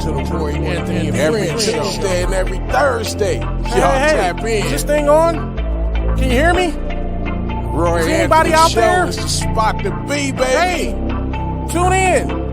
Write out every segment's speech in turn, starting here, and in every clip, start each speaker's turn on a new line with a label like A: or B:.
A: to the Roy Anthony every Tuesday and every Thursday. Y'all tap in.
B: Is this thing on? Can you hear me?
A: Roy
B: Is anybody out
A: Show
B: there?
A: is the spot to be, baby.
B: Hey, tune in.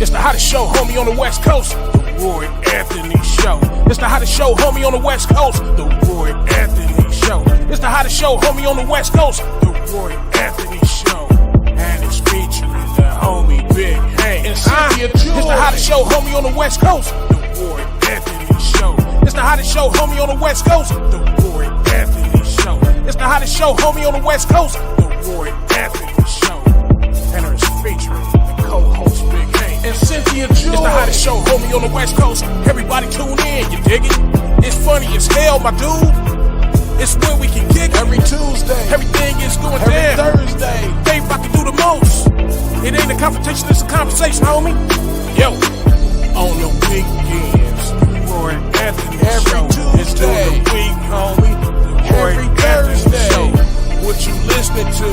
B: It's the hottest show, homie, on the West Coast. The Roy Anthony Show. It's the hottest show, homie, on the West Coast. The Roy Anthony Show. It's the hottest show, homie, on the West Coast. The Roy Anthony Show. And it's featuring the homie Big Hank
A: and Cynthia.
B: It's the hottest show, homie, on the West Coast. The Roy Anthony Show. It's the hottest show, homie, on the West Coast. The Roy Anthony Show. It's the hottest show, homie, on the West Coast. The Roy Anthony Show. And it's featuring the co-host Big Hank
A: and Cynthia.
B: It's the hottest show, homie, on the West Coast. Everybody tune in, you dig it? It's funny as hell, my dude. It's when we can kick
A: every Tuesday.
B: Everything is going
A: every
B: down.
A: Thursday.
B: They about to do the most. It ain't a confrontation, it's a conversation, homie. Yo, on the weekends, the Roy Anthony
A: every
B: Show.
A: Tuesday.
B: It's during the week, homie. The Roy
A: every
B: Anthony
A: Thursday.
B: Show. What you listening to?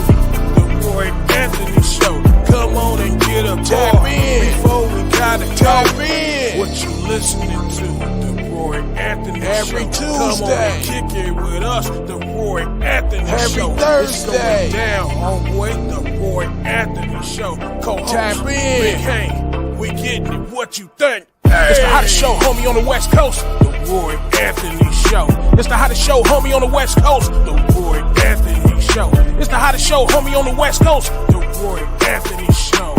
B: The Roy Anthony Show. Come on and get a
A: tap in
B: before we gotta
A: tap
B: go.
A: in.
B: What you listening to? The Roy Anthony
A: every
B: Show.
A: Tuesday.
B: Come on and kick it with us. The Roy Anthony
A: every
B: Show.
A: Thursday.
B: It's going down, homeboy. The Roy Anthony Show. Co-host
A: tap in.
B: Big Hank. We getting it. What you think? Hey. It's the hottest show, homie, on the West Coast. The Roy Anthony Show. It's the hottest show, homie, on the West Coast. The Roy Anthony Show. It's the hottest show, homie, on the West Coast. The Roy Anthony Show.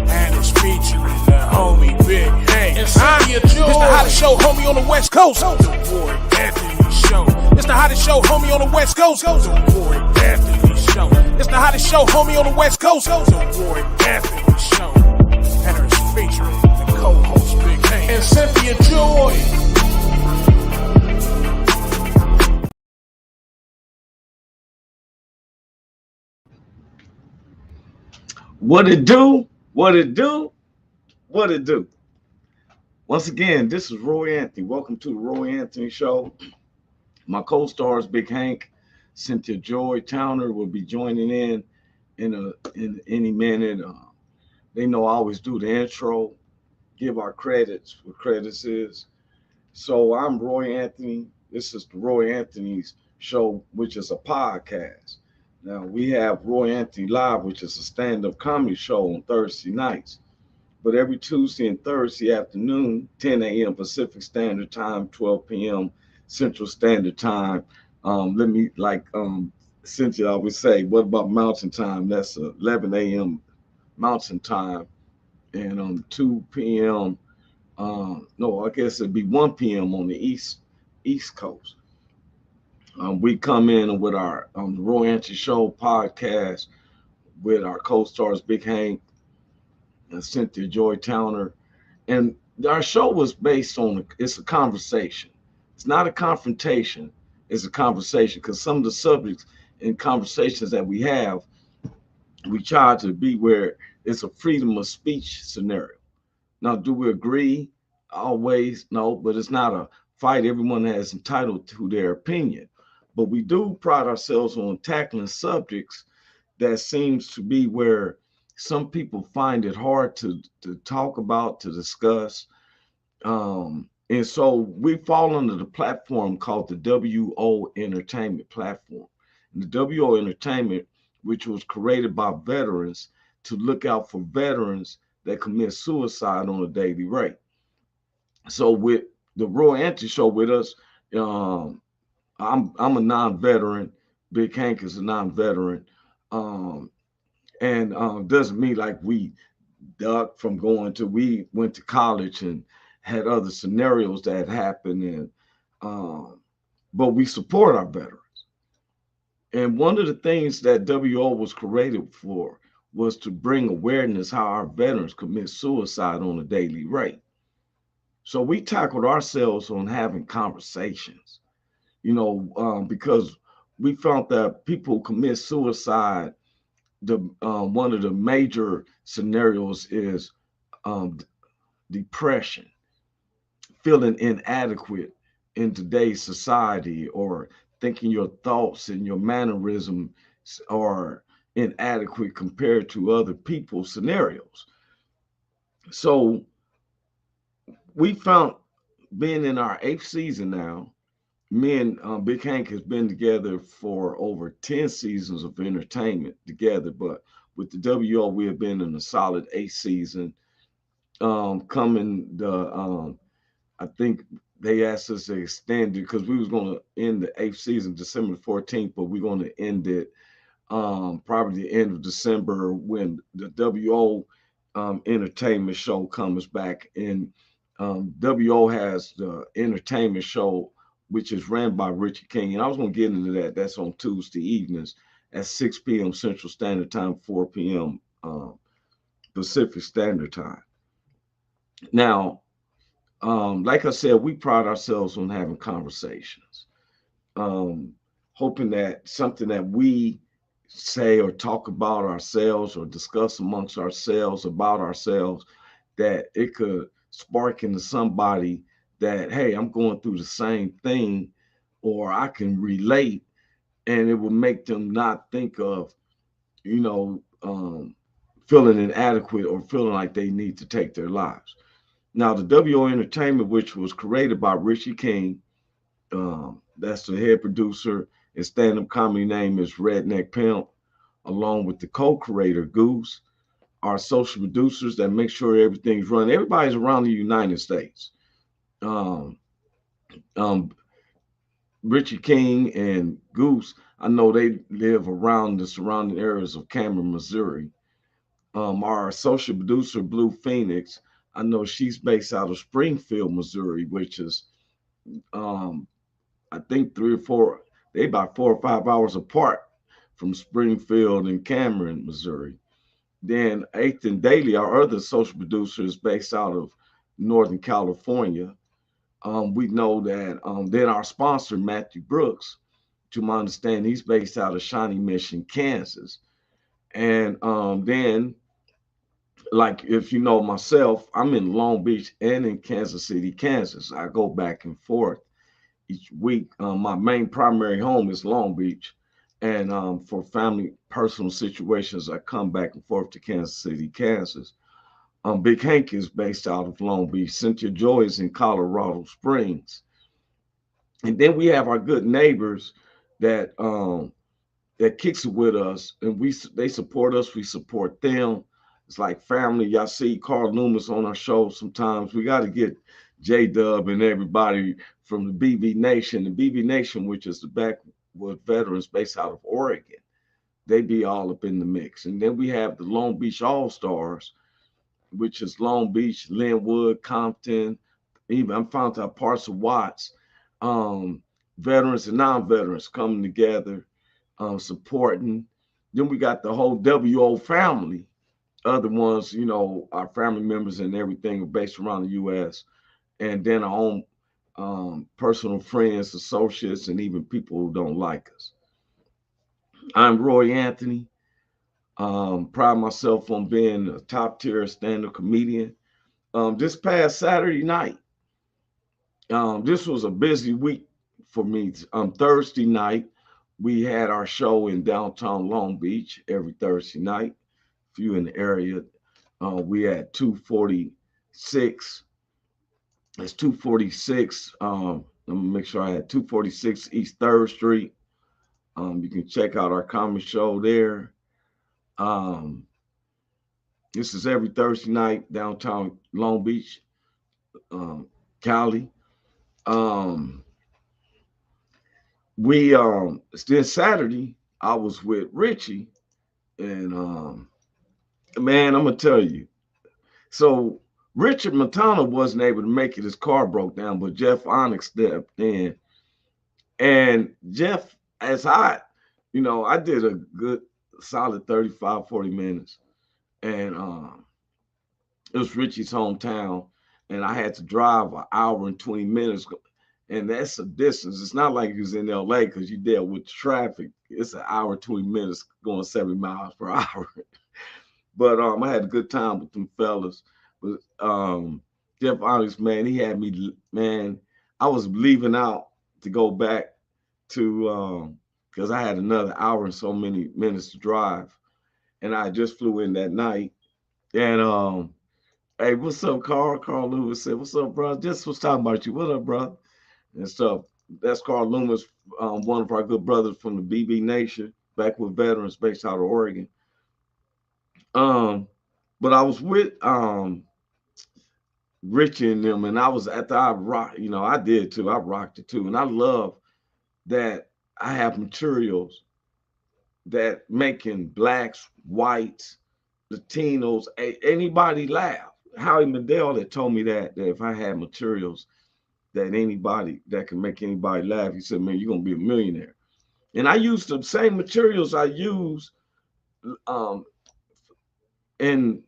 B: And it's featuring the homie Big Hank
A: and Cynthia.
B: It's the hottest show, homie, on the West Coast. The Roy Anthony Show. It's the hottest show, homie, on the West Coast. The Roy Anthony Show. It's the hottest show, homie, on the West Coast. The Roy Anthony Show. And it's featuring the co-host Big Hank
A: and Cynthia Joy.
C: What it do? What it do? What it do? Once again, this is Roy Anthony. Welcome to the Roy Anthony Show. My co-stars, Big Hank, Cynthia Joy Towner, will be joining in any minute. They know I always do the intro, give our credits what credits is. So I'm Roy Anthony. This is the Roy Anthony's Show, which is a podcast. Now, we have Roy Anthony Live, which is a stand-up comedy show on Thursday nights. But every Tuesday and Thursday afternoon, 10 a.m. Pacific Standard Time, 12 p.m. Central Standard Time. Cynthia always say, what about Mountain Time? That's 11 a.m. Mountain Time. And 2 p.m., I guess it'd be 1 p.m. on the East Coast. We come in with our the Roy Anthony Show podcast with our co-stars Big Hank and Cynthia Joy Towner. And our show was based on, it's a conversation. It's not a confrontation, it's a conversation, because some of the subjects and conversations that we have, we try to be where it's a freedom of speech scenario. Now, do we agree? Always, no, but it's not a fight. Everyone has entitled to their opinion. But we do pride ourselves on tackling subjects that seems to be where some people find it hard to talk about, to discuss. And so we fall under the platform called the WO Entertainment platform. And the WO Entertainment, which was created by veterans to look out for veterans that commit suicide on a daily rate. So with the Roy Anthony Show with us, I'm a non-veteran. Big Hank is a non-veteran. Doesn't mean like we ducked from we went to college and had other scenarios that happened. But we support our veterans. And one of the things that WO was created for was to bring awareness how our veterans commit suicide on a daily rate. So we tackled ourselves on having conversations. Because we found that people commit suicide, one of the major scenarios is depression, feeling inadequate in today's society, or thinking your thoughts and your mannerisms are inadequate compared to other people's scenarios. So we found, being in our 8th season now, me and Big Hank has been together for over 10 seasons of entertainment together. But with the WO, we have been in a solid 8th season. Coming the I think they asked us to extend it because we was going to end the 8th season December 14th, but we're going to end it probably the end of December when the WO entertainment show comes back. And WO has the entertainment show, which is ran by Richie King. And I was going to get into that. That's on Tuesday evenings at 6 p.m. Central Standard Time, 4 p.m. Pacific Standard Time. Now, like I said, we pride ourselves on having conversations, hoping that something that we say or talk about ourselves or discuss amongst ourselves about ourselves, that it could spark into somebody that, hey, I'm going through the same thing, or I can relate, and it will make them not think of, you know, feeling inadequate or feeling like they need to take their lives. Now, the WO Entertainment, which was created by Richie King, that's the head producer, and stand-up comedy name is Redneck Pimp, along with the co-creator Goose, our social producers that make sure everything's running. Everybody's around the United States. Um, um, Richie King and Goose, I know they live around the surrounding areas of Cameron, Missouri. Our social producer, Blue Phoenix, I know she's based out of Springfield, Missouri, which is, um, I think, they about 4 or 5 hours apart from Springfield and Cameron, Missouri. Then Ethan Daly, our other social producer, is based out of Northern California. We know that then our sponsor, Matthew Brooks, to my understanding, he's based out of Shawnee Mission, Kansas. And then, like, if you know myself, I'm in Long Beach and in Kansas City, Kansas. I go back and forth each week. My main primary home is Long Beach. And for family personal situations, I come back and forth to Kansas City, Kansas. Big Hank is based out of Long Beach. Cynthia Joy is in Colorado Springs. And then we have our good neighbors that that kicks it with us, and they support us. We support them. It's like family. Y'all see Carl Loomis on our show sometimes. We got to get J Dub and everybody from the BB Nation. The BB Nation, which is the backwood veterans based out of Oregon, they be all up in the mix. And then we have the Long Beach All Stars, which is Long Beach, Linwood, Compton, even I'm found out parts of Watts, veterans and non-veterans coming together, supporting. Then we got the whole WO family. Other ones, you know, our family members and everything are based around the U.S. And then our own personal friends, associates, and even people who don't like us. I'm Roy Anthony. Pride myself on being a top tier stand-up comedian. This past Saturday night, this was a busy week for me. Thursday night, we had our show in downtown Long Beach every Thursday night. If you in the area, we had 246. It's 246. Let me make sure I had 246 East 3rd Street. You can check out our comedy show there. This is every Thursday night, downtown Long Beach, Cali. We then Saturday, I was with Richie, and man, I'm gonna tell you. So Richard Montana wasn't able to make it. His car broke down, but Jeff Onyx stepped in. And Jeff, as I did a good solid 35, 40 minutes. And it was Richie's hometown. And I had to drive an hour and 20 minutes. And that's a distance. It's not like he was in LA because you dealt with traffic. It's an hour, 20 minutes going 70 miles per hour. But I had a good time with them fellas. But Jeff Onyx, man, he had me, man, I was leaving out to go back to, because I had another hour and so many minutes to drive. And I just flew in that night. And Hey, what's up, Carl? Carl Lewis said, "What's up, bro? Just was talking about you. What up, bro?" And stuff. That's Carl Loomis, one of our good brothers from the BB Nation, back with veterans based out of Oregon. Um, but I was with Richie and them, and I was after I rock, I did too. I rocked it too, and I love that I have materials that making blacks, whites, Latinos, anybody laugh. Howie Mandel that told me that if I had materials that anybody that can make anybody laugh, he said, "Man, you're gonna be a millionaire." And I use the same materials I use um in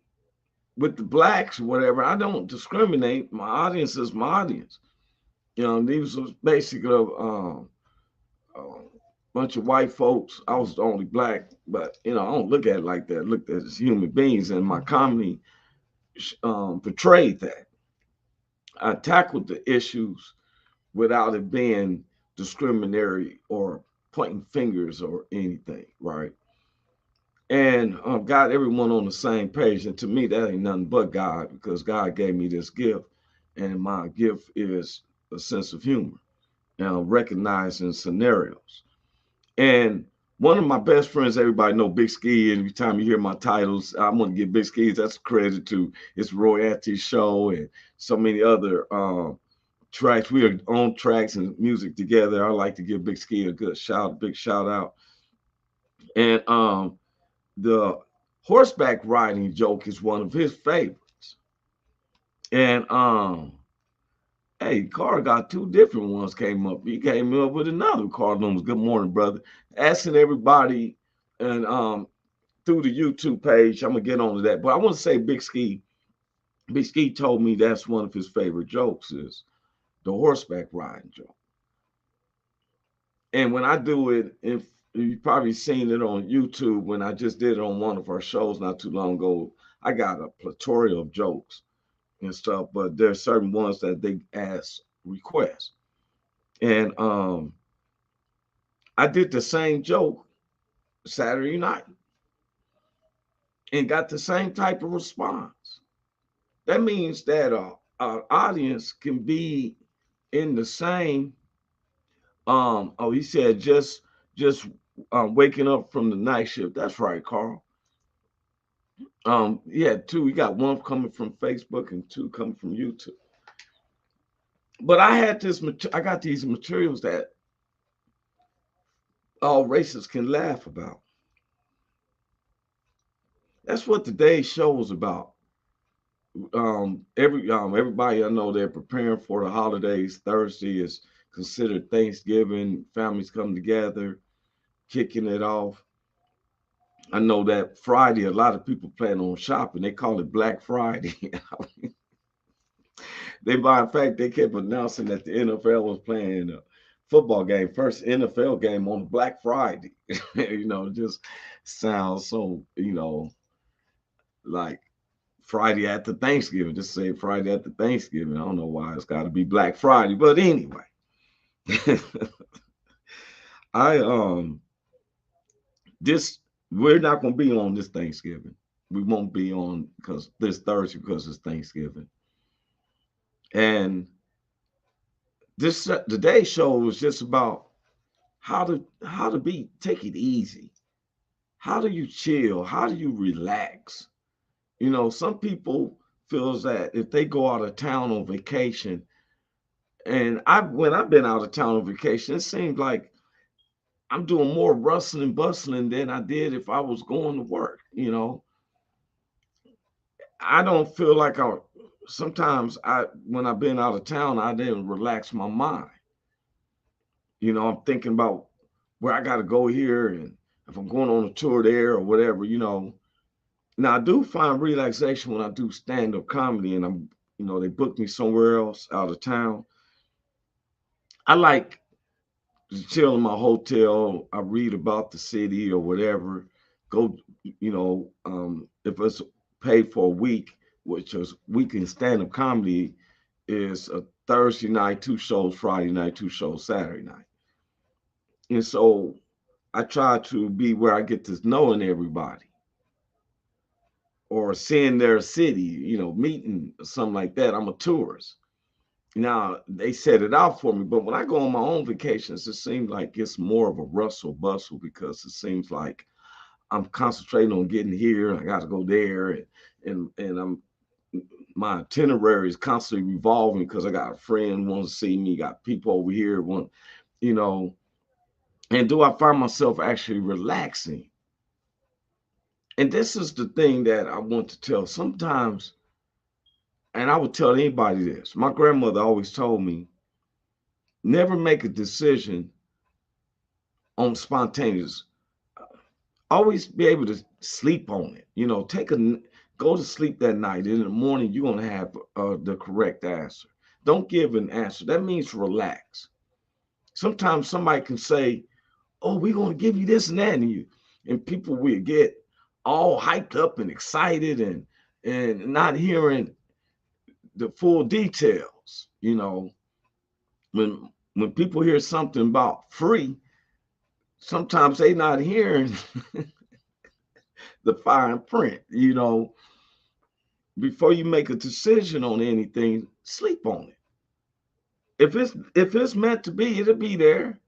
C: with the blacks or whatever. I don't discriminate. My audience is my audience. These was basically a bunch of white folks. I was the only black, but I don't look at it like that. I looked at it as human beings, and my comedy portrayed that. I tackled the issues without it being discriminatory or pointing fingers or anything, right? And got everyone on the same page. And to me, that ain't nothing but God, because God gave me this gift, and my gift is a sense of humor, recognizing scenarios. And one of my best friends, everybody know Big Ski. And every time you hear my titles, I'm gonna give Big Ski that's a credit to it's Roy Anthony's show and so many other tracks. We are on tracks and music together. I like to give Big Ski a big shout out. And the horseback riding joke is one of his favorites. And hey, Carl got two different ones came up. He came up with another. Carl Loomis, good morning, brother. Asking everybody and through the YouTube page, I'm gonna get on to that. But I want to say Big Ski told me that's one of his favorite jokes is the horseback riding joke. And when I do it, if you've probably seen it on YouTube when I just did it on one of our shows not too long ago, I got a plethora of jokes and stuff, but there's certain ones that they ask requests. And I did the same joke Saturday night and got the same type of response. That means that our audience can be in the same. He said just waking up from the night shift. That's right, Carl. Yeah, two. We got one coming from Facebook and two coming from YouTube. But I had this. I got these materials that all races can laugh about. That's what today's show is about. Everybody I know they're preparing for the holidays. Thursday is considered Thanksgiving. Families come together, kicking it off. I know that Friday, a lot of people plan on shopping. They call it Black Friday. In fact, they kept announcing that the NFL was playing a football game, first NFL game on Black Friday. Just sounds so, like Friday after Thanksgiving. Just say Friday after Thanksgiving. I don't know why it's got to be Black Friday, but anyway. I this we're not gonna be on this Thanksgiving. We won't be on because this Thursday because it's Thanksgiving. And this today's show is just about how to take it easy. How do you chill? How do you relax? Some people feels that if they go out of town on vacation, and when I've been out of town on vacation, it seems like I'm doing more rustling and bustling than I did if I was going to work. I don't feel like sometimes when I've been out of town, I didn't relax my mind. I'm thinking about where I got to go here and if I'm going on a tour there or whatever. Now I do find relaxation when I do stand-up comedy and they book me somewhere else out of town. I like to chill in my hotel. I read about the city or whatever. Go, if it's paid for a week, which is weekend stand-up comedy is a Thursday night, two shows, Friday night, two shows, Saturday night. And so I try to be where I get to knowing everybody. or seeing their city, meeting or something like that. I'm a tourist. Now they set it out for me, but when I go on my own vacations, it seems like it's more of a rustle bustle because it seems like I'm concentrating on getting here. I got to go there, and I'm my itinerary is constantly revolving because I got a friend wants to see me, got people over here want, you know. And do I find myself actually relaxing? And this is the thing that I want to tell. Sometimes, and I would tell anybody this. My grandmother always told me, never make a decision on spontaneous. Always be able to sleep on it. Go to sleep that night. In the morning, you're gonna have the correct answer. Don't give an answer. That means relax. Sometimes somebody can say, "Oh, we're gonna give you this and that," and people will get all hyped up and excited and not hearing the full details. When people hear something about free, sometimes they not hearing the fine print. Before you make a decision on anything, sleep on it. If it's meant to be, it'll be there.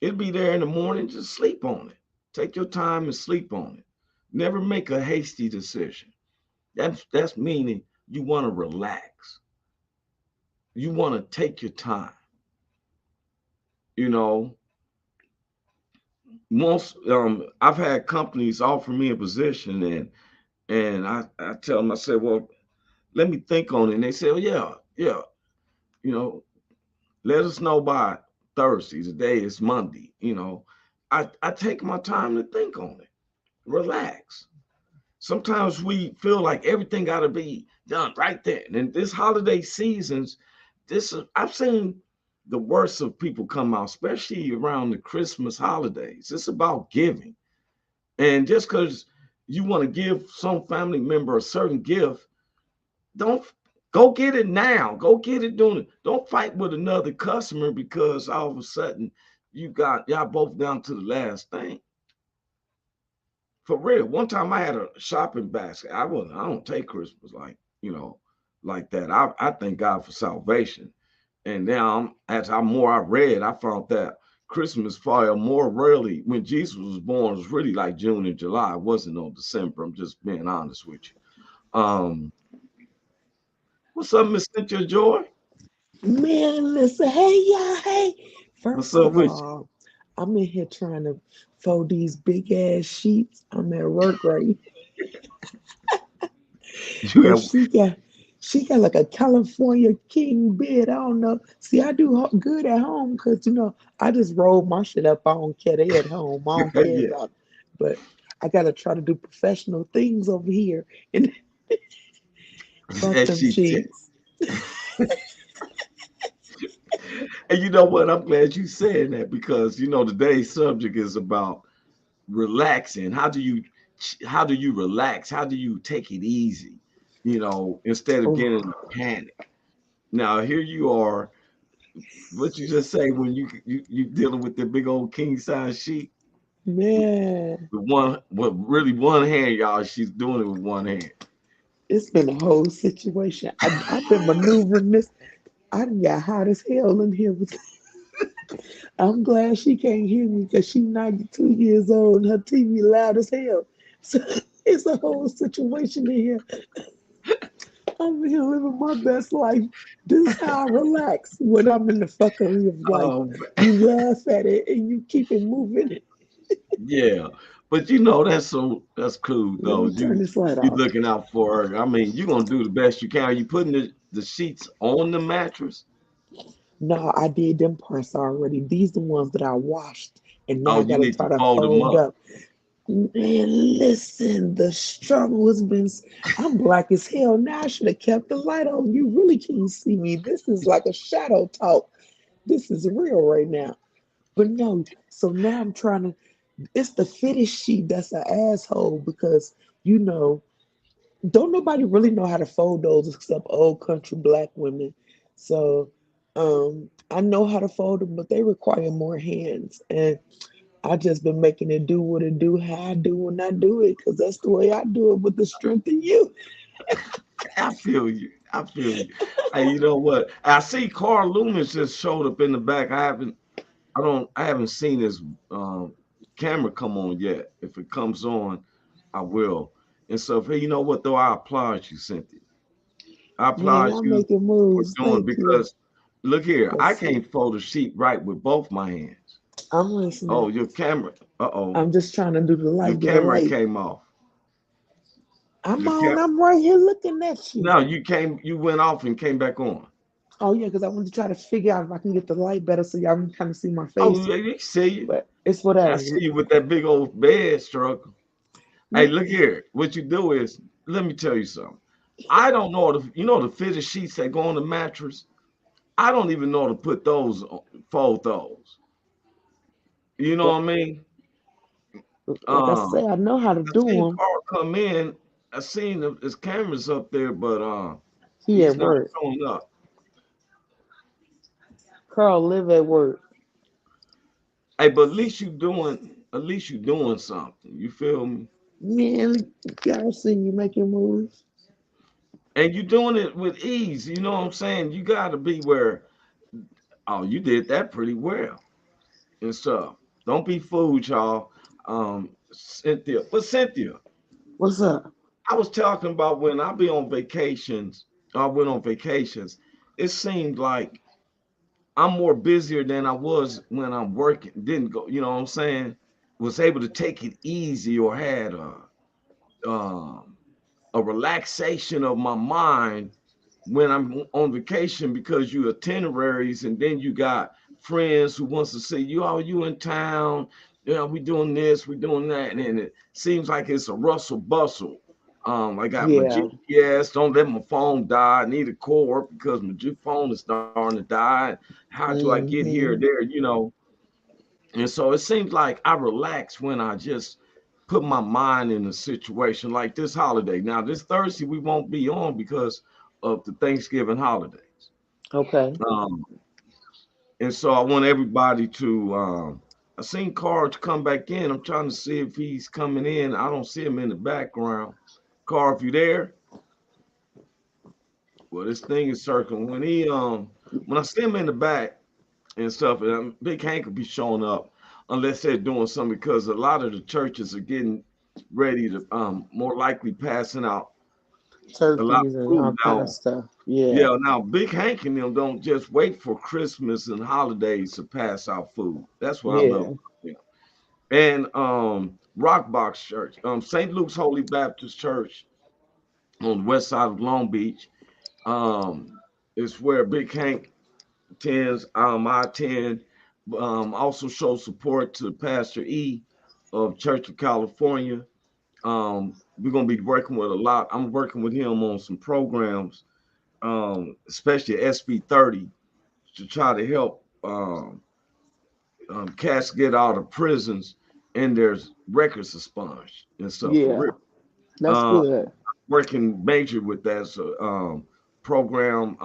C: It'll be there in the morning. Just sleep on it. Take your time and sleep on it. Never make a hasty decision. That's meaning you want to relax. You want to take your time. You know, most I've had companies offer me a position and I tell them, I said, well, let me think on it. And they say, oh yeah, yeah, you know, let us know by Thursday. Today is Monday. I take my time to think on it. Relax. Sometimes we feel like everything got to be done right there. And this holiday seasons, I've seen the worst of people come out, especially around the Christmas holidays. It's about giving. And just because you want to give some family member a certain gift, don't go get it now. Go get it doing it. Don't fight with another customer because all of a sudden you got y'all both down to the last thing. For real. One time I had a shopping basket. I don't take Christmas like that. I thank God for salvation. And now as I read, I found that Christmas fell more rarely when Jesus was born. It was really like June and July. It wasn't on December. I'm just being honest with you. What's up, Miss Cynthia Joy?
D: Man, listen, hey y'all, hey.
C: What's
D: First
C: up
D: of
C: with
D: all, I'm in here trying to fold these big ass sheets. I'm at work right,
C: you?
D: and
C: Have,
D: she got like a California king bed. I don't know. See, I do good at home because I just roll my shit up. I don't care. They at home. I don't care
C: yeah,
D: about. But I gotta try to do professional things over here and fuck
C: as
D: them
C: she said.
D: sheets.
C: And you know what? I'm glad you said that because today's subject is about relaxing. How do you relax? How do you take it easy? Instead of getting in
D: Oh
C: a panic. Now here you are. What you just say when you dealing with the big old king size sheet?
D: man,
C: The one, well, really one hand, y'all. She's doing it with one hand.
D: it's been a whole situation. I've been maneuvering this. I done got hot as hell in here. I'm glad she can't hear me because she's 92 years old and her TV loud as hell. So it's a whole situation in here. I'm here living my best life. This is how I relax when I'm in the fuckery of life.
C: Um,
D: You laugh at it and you keep it moving.
C: yeah, but that's cool
D: Let
C: though.
D: me turn
C: You
D: this light
C: you
D: off.
C: looking out for her. I mean, you're gonna do the best you can. Are you putting the sheets on the mattress?
D: No, I did them parts already. These the ones that I washed and now
C: Oh,
D: I
C: you
D: gotta
C: need to
D: try to
C: fold them
D: fold
C: up.
D: up. Man, listen, the struggle has been. I'm black as hell. Now I should have kept the light on. You really can't see me. This is like a shadow talk. This is real right now. But no, so now I'm trying to. It's the fetish sheet that's an asshole because you know, don't nobody really know how to fold those except old country black women. So I know how to fold them, but they require more hands. And I just been making it do what it do, how I do when I do it, because that's the way I do it with the strength of you.
C: I feel you. I feel you. Hey, you know what? I see Carl Loomis just showed up in the back. I haven't seen his um, camera come on yet. If it comes on, I will. And so, hey, you know what though? I applaud you, Cynthia. I
D: Man,
C: applaud
D: y'all
C: you
D: making
C: for
D: moves.
C: doing
D: Thank you.
C: because look here, I
D: That's it.
C: can't fold a sheet right with both my hands.
D: I'm listening.
C: Oh, your camera. Uh-oh.
D: I'm just trying to do the
C: Your
D: light, get a
C: camera
D: light.
C: came off.
D: I'm
C: Your
D: on.
C: cam
D: I'm right here looking at you.
C: No, you went off and came back on.
D: Oh yeah, because I want to try to figure out if I can get the light better so y'all can kind of see my
C: Oh,
D: face.
C: yeah, you see you.
D: But it's
C: I
D: whatever.
C: see you with that big old bed struggle. Hey,
D: Man,
C: look here. What you do is, let me tell you something. I don't know the fitted sheets that go on the mattress. I don't even know to put those fold those. You know
D: but
C: what I mean?
D: like I
C: Um,
D: say, I know how to
C: I
D: do
C: seen
D: them.
C: Carl come in. I seen his cameras up there, but
D: He
C: he's
D: at
C: not
D: work.
C: showing up.
D: Carl live at work.
C: Hey, but at least you doing something. You feel me?
D: Man, y'all see you making moves.
C: And you doing it with ease. You know what I'm saying? You got to be where, oh, you did that pretty well and stuff. Don't be fooled, y'all. Cynthia, but Cynthia,
D: What's up?
C: I was talking about when I be on vacations. I went on vacations. It seemed like I'm more busier than I was when I'm working. Didn't go. You know what I'm saying? Was able to take it easy or had um, a relaxation of my mind when I'm on vacation because you itineraries and then you got friends who wants to see you. Oh, you in town? Yeah, we doing this, we doing that, and it seems like it's a rustle bustle. I got my
D: Yeah.
C: GPS. Don't let my phone die. I need a cord because my phone is starting to die. How do I get here,
D: Hmm.
C: there? You know. And so it seems like I relax when I just put my mind in a situation like this holiday. Now, this Thursday, we won't be on because of the Thanksgiving holidays.
D: Okay.
C: Um, and so I want everybody to, I seen Carl come back in. I'm trying to see if he's coming in. I don't see him in the background. Carl, if you there, well, this thing is circling. When I see him in the back, and stuff. And Big Hank will be showing up unless they're doing something because a lot of the churches are getting ready to more likely passing out a lot
D: Turkeys
C: of
D: and all
C: food
D: kind of
C: now.
D: stuff. Yeah.
C: Yeah, now Big Hank and them don't just wait for Christmas and holidays to pass out food. That's what I love
D: Yeah.
C: about them. And Rock Box Church, St. Luke's Holy Baptist Church on the west side of Long Beach, um, is where Big Hank attends. I attend. Also show support to Pastor E of Church of California. We're gonna be working with a lot. I'm working with him on some programs, especially SB 30, to try to help cats get out of prisons and there's records expunged and stuff for real.
D: Yeah. That's
C: Um,
D: good.
C: Working major with that program.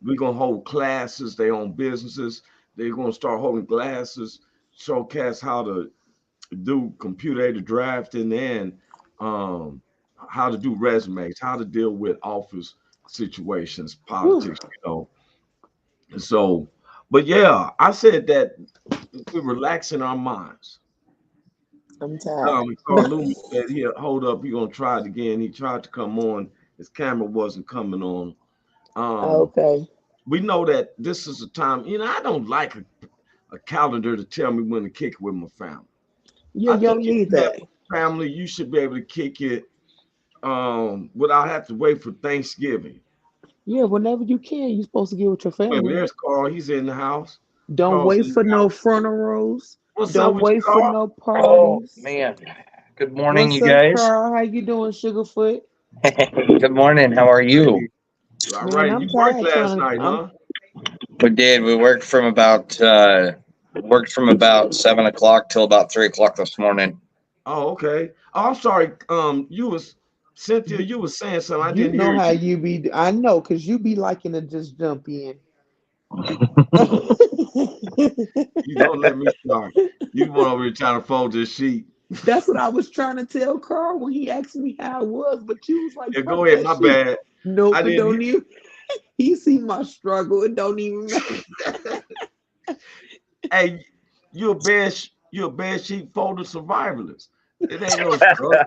C: We're gonna hold classes. They own businesses. They're gonna start holding classes, show cats how to do computer drafting and um, how to do resumes, how to deal with office situations,
D: Whew.
C: politics. And so, but yeah, I said that we're relaxing our minds.
D: I'm tired.
C: Carl Loomis said he'll hold up. He's gonna try it again. He tried to come on. His camera wasn't coming on. Um,
D: Okay.
C: we know that this is a time. I don't like a calendar to tell me when to kick it with my family.
D: Yeah,
C: I
D: you
C: think
D: don't
C: if
D: need
C: you have
D: that.
C: family, you should be able to kick it without having to wait for Thanksgiving.
D: Yeah, whenever you can, you're supposed to get with your
C: Wait,
D: family.
C: there's Carl. He's in the house.
D: Don't
C: Carl's
D: wait
C: in the
D: for no
C: house.
D: frontal rows.
C: What's up
D: Don't
C: with you,
D: wait for
C: Carl?
D: no
E: Oh
D: parties.
E: man. Good morning,
D: What's
E: you
D: up,
E: guys.
D: Carl? How you doing, Sugarfoot?
E: Good morning. How are you?
C: Hey, all
D: Man,
C: right.
D: I'm
C: You worked
D: tired
C: last
D: trying to.
C: night, huh?
E: We did. We worked from about 7 o'clock till about 3 o'clock this morning.
C: Oh, okay. Oh, I'm sorry. You was Cynthia. You was saying something. I
D: You
C: didn't
D: know
C: hear
D: how
C: you.
D: you be. I know, cause you be liking to just jump in.
C: You don't let me start. You went over here trying to fold this sheet.
D: That's what I was trying to tell Carl when he asked me how it was, but you was like,
C: Yeah,
D: fuck
C: go ahead.
D: that
C: My
D: shit.
C: bad. I
D: Nope, it
C: didn't.
D: don't even. He see my struggle. It don't even matter.
C: Hey, you a bad sheet folder survivalist. It ain't no struggle.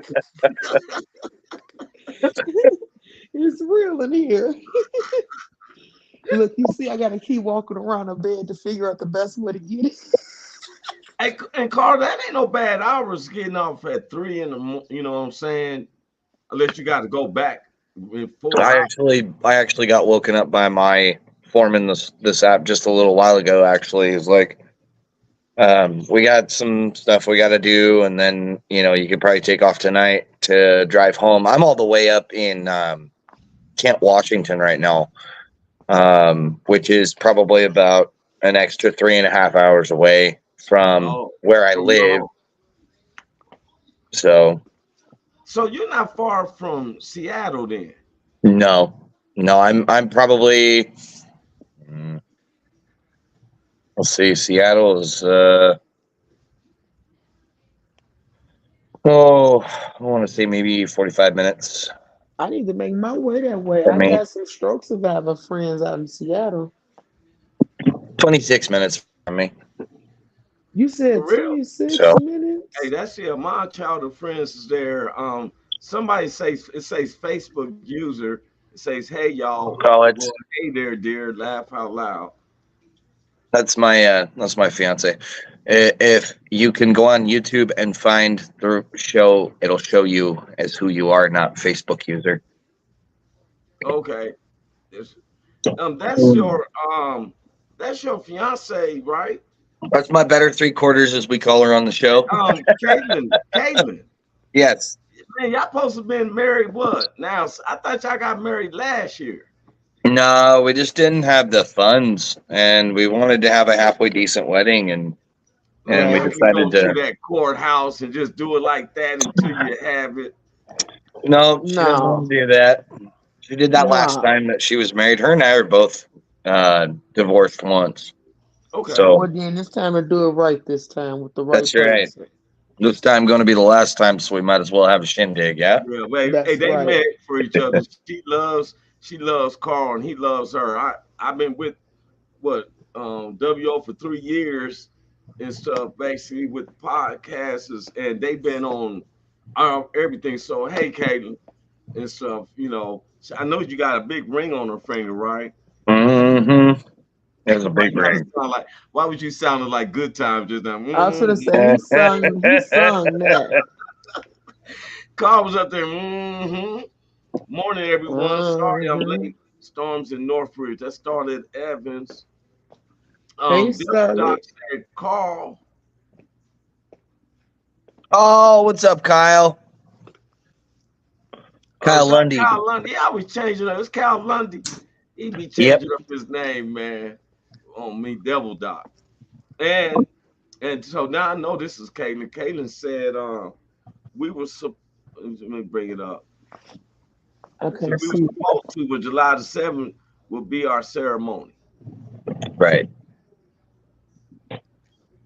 D: It's real in here. Look, you see, I gotta keep walking around the bed to figure out the best way to get it.
C: Hey, and Carl, that ain't no bad hours getting off at 3 in the morning. You know what I'm saying? Unless you got to go back in 4 hours.
E: I actually got woken up by my foreman this app just a little while ago. Actually, it's like, we got some stuff we got to do, and then you could probably take off tonight to drive home. I'm all the way up in Kent, Washington right now, which is probably about an extra 3.5 hours away from
C: Oh,
E: where I
C: from
E: live.
C: your-
E: So
C: So you're not far from Seattle then.
E: no, I'm probably. Let's see. Seattle is. I want to say maybe 45 minutes
D: I need to make my way that way.
E: for
D: I
E: me.
D: got some stroke survivor friends out in Seattle.
E: 26 minutes from me.
D: You said
C: For real.
D: 26
E: So
D: minutes?
C: Hey, that's it. My childhood friends is there. Somebody says it says Facebook user. It says, "Hey y'all."
E: oh,
C: Well, hey there, dear. Laugh out loud.
E: that's my fiance. If you can go on YouTube and find the show, it'll show you as who you are, not Facebook user.
C: Okay. Yes. That's your fiance, right?
E: That's my better three quarters, as we call her on the show.
C: Caitlin.
E: Yes.
C: Man, y'all supposed to have been married what? Now I thought y'all got married last year.
E: No, we just didn't have the funds, and we wanted to have a halfway decent wedding, and we
C: Y'all
D: Right.
C: can go
E: decided
C: to
E: to.
C: that courthouse and just do it like that until you have it.
E: No, she doesn't
D: No,
E: want to do that. She did that last
D: no.
E: time that she was married. Her and I are both divorced once.
C: Okay.
E: So
D: Well, then it's time to do it right this time with the right
E: that's right.
D: person.
E: This time going to be the last time, so we might as well have a shindig, yeah?
C: Yeah, wait, hey,
D: That's
C: they
D: right.
C: met for each other. She loves Carl and he loves her. I've been with WO for 3 years and stuff, basically with podcasts, and they've been on everything. So hey, Caitlin and stuff, I know you got a big ring on her finger, right?
E: Mm-hmm. It was a
C: Why
E: big
C: you gotta
E: ring.
C: sound like? Why would you sound like good times just now?
D: I was gonna say he sung that.
C: Carl was up there. Morning, everyone. Sorry I'm
D: Uh-huh.
C: late. Storms in Northridge. That started Evans.
D: Hey,
C: Double Doc
D: Scarlett.
C: said, Carl.
E: Oh, what's up, Kyle?
C: Is
E: Kyle
C: that
E: Lundy.
C: Kyle Lundy? He always changing up. It's Kyle Lundy. He be
E: Yep.
C: changing up his name, man. On me, Devil Doc. And so now I know this is Caitlin. Caitlin said, we were let me bring it up.
D: I
C: So
D: couldn't
C: we were
D: see.
C: supposed to, but July the 7th will be our ceremony.
E: Right.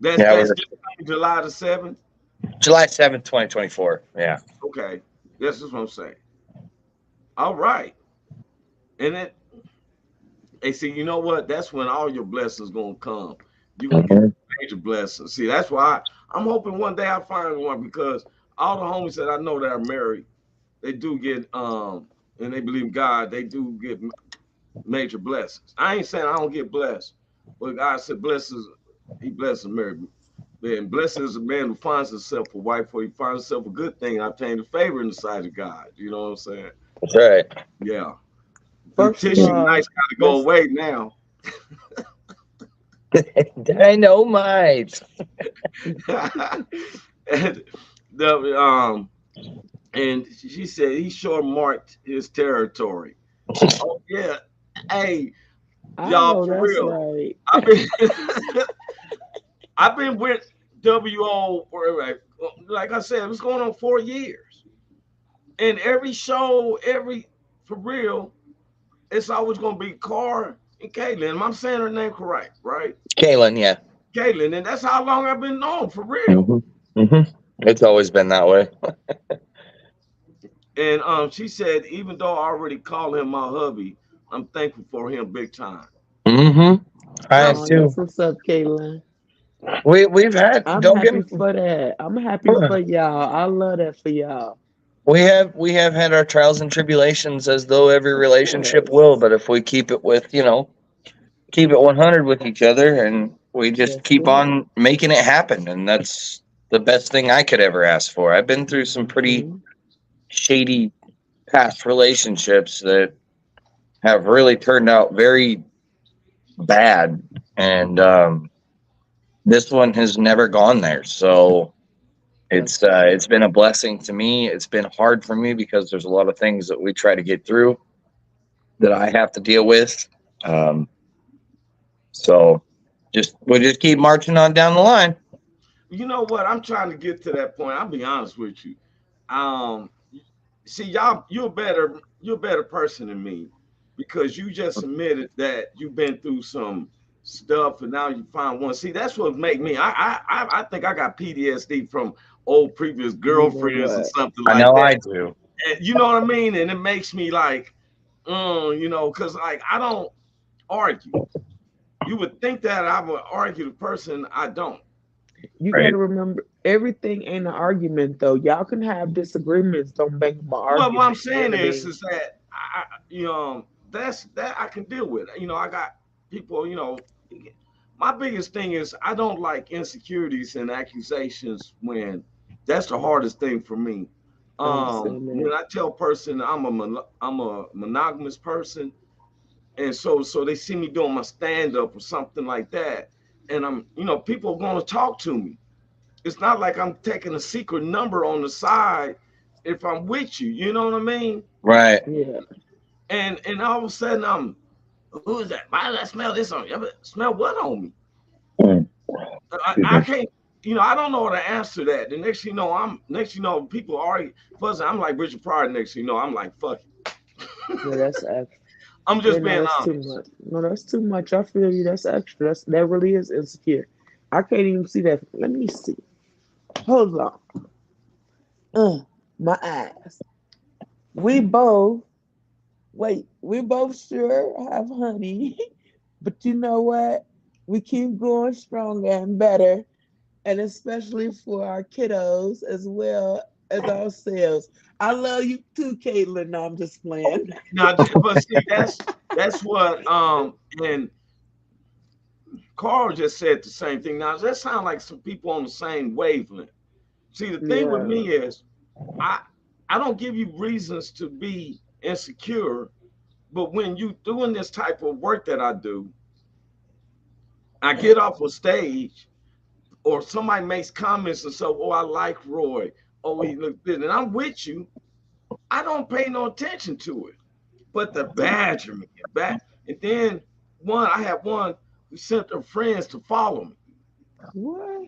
C: That's
E: Yeah,
C: that's
E: we're
C: just July the 7th.
E: July 7th, 2024. Yeah.
C: Okay, this is what I'm saying. All right, and then hey, see, you know what? That's when all your blessings gonna come. You gonna get
E: Mhm.
C: major blessings. See, that's why I'm hoping one day I find one because all the homies that I know that are married, they do get and they believe in God, they do get major blessings. I ain't saying I don't get blessed, but God said blesses, He blesses married. Man, blessed is a man who finds himself a wife, or he finds himself a good thing, obtain a favor in the sight of God. You know what I'm saying?
E: That's right.
C: Yeah. Them
D: First of
C: tissue nights
D: all,
C: gotta go
D: that's
C: away now.
E: Dynamite.
C: and the and she said he sure marked his territory. Oh yeah. Hey,
D: I
C: y'all,
D: know
C: for
D: that's
C: real.
D: right.
C: I've been I've been with WO for like I said, it's going on 4 years. And every show, for real, it's always gonna be Car and Caitlin. I'm saying her name correct, right?
E: Kaylin, yeah.
C: Caitlin, and that's how long I've been known for real.
E: It's always been that way.
C: And she said, even though I already call him my hubby, I'm thankful for him big time.
E: I have
D: Oh,
E: too.
D: that's what's up, Caitlin.
E: We've had
D: I'm
E: don't get
D: happy for that. I'm happy for y'all. I love that for y'all.
E: we have had our trials and tribulations as though every
D: Of
E: relationship will,
D: course.
E: but if we keep it with, keep it 100 with each other and we just
D: That's
E: keep
D: it.
E: on making it happen, and that's the best thing I could ever ask for. I've been through some pretty
D: Hmm.
E: shady past relationships that have really turned out very bad, and this one has never gone there. So
D: That's
E: it's
D: good.
E: been a blessing to me. It's been hard for me because there's a lot of things that we try to get through that I have to deal with. Um, so we just keep marching on down the line.
C: You know what? I'm trying to get to that point. I'll be honest with you. Um, See, y'all, you're a better person than me because you just admitted that you've been through some stuff and now you find one. See, that's what make me. I think I got PTSD from old previous
D: You know
C: girlfriends or
D: what?
C: something
E: I
C: like
E: know I
C: that.
E: do.
C: And you know what I mean? And it makes me like, because like I don't argue. You would think that I would argue the person I don't.
D: You got
E: Right.
D: to remember, everything ain't an argument, though. Y'all can have disagreements. Don't make them an
C: Well, what I'm
D: argument. You know
C: saying
D: what I mean?
C: is that that's that I can deal with. I got people. My biggest thing is I don't like insecurities and accusations when that's the hardest thing for me.
D: I understand
C: When
D: that.
C: I tell a person I'm a monogamous person, and so they see me doing my stand up or something like that, and people are going to talk to me. It's not like I'm taking a secret number on the side if I'm with you. You know what I mean?
E: Right.
D: Yeah.
C: And all of a sudden who is that? Why did I smell this on you? Smell what on me?
E: Mm. Excuse
C: I
E: me.
C: can't. I don't know how to answer that. The next people already fussing. I'm like Richard Pryor. Next thing you know, I'm like, fuck
D: Yeah,
C: it.
D: that's extra.
C: I'm
D: Yeah,
C: just
D: no,
C: being
D: that's too
C: honest.
D: much. No, that's too much. I feel you. That's extra. That really is insecure. I can't even see that. Let me see. Hold on. My eyes. We both Wait, we both sure have honey, but you know what? We keep going stronger and better, and especially for our kiddos as well as ourselves. I love you too, Caitlin. No, I'm just playing.
C: Now, but see, that's what and Carl just said the same thing. Now, that sound like some people on the same wavelength. See, the thing with
D: Yeah,
C: me is I I don't give you reasons to be insecure, but when you doing this type of work that I do, I get off a stage or somebody makes comments and so, oh, I like Roy. Oh, he look good. And I'm with you. I don't pay no attention to it. But the badger me back. And then I had one who sent their friends to follow me.
D: what?